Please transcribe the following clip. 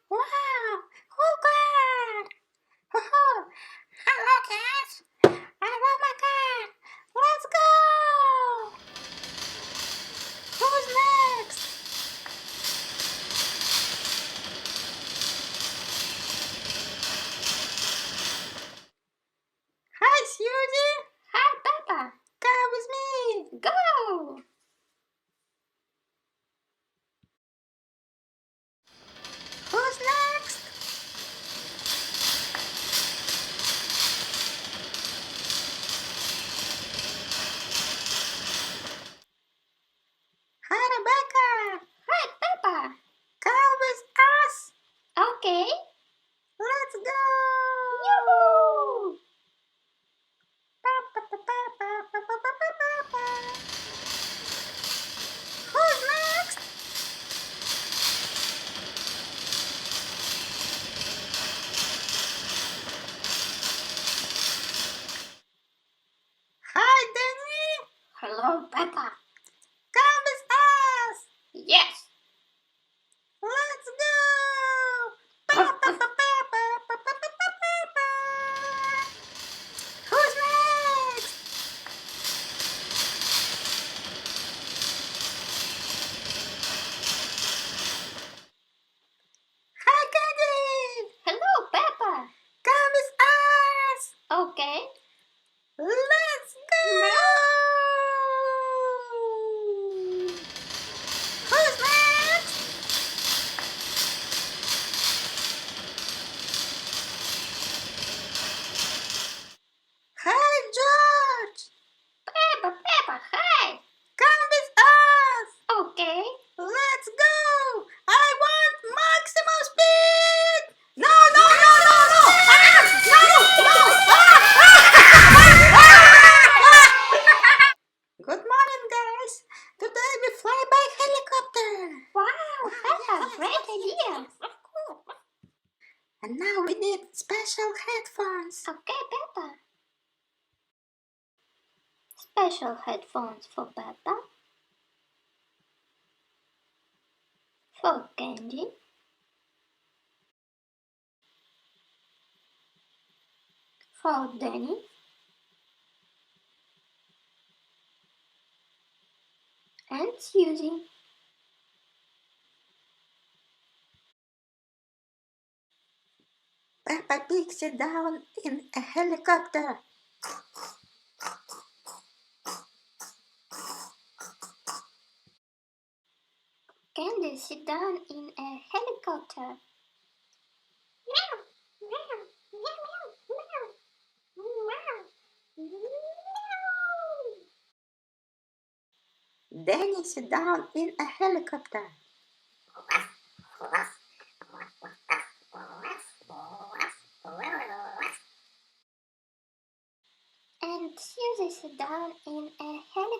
Wow! Cool car! Hello, cats! I love my car! Let's go! Who's next? Hi, Susie! Hi, Peppa! Come with me! Go! Who's next? Hi, Rebecca! Hi, Peppa! Come with us! Okay. Let's go! Yoo-hoo! Who's next? Hi, Danny! Hello, Peppa! Come with us! Yes! Let's go! Who's next? Hi, Candy! Hello, Peppa! Come with us! Okay. Let's go! Who's next? Hi, George! Peppa, hi! Come with us! Okay. Let's go! I want maximum speed! No! Ah! Good morning, guys! Today we fly by helicopter! Wow, Peppa, great idea! And now we need special headphones. Okay, Peppa. Special headphones for Peppa, for Candy, for Danny, and Susie. Peppa Pig sit down in a helicopter. Candy sit down in a helicopter. Danny sit down in a helicopter. And Susie sit down in a helicopter.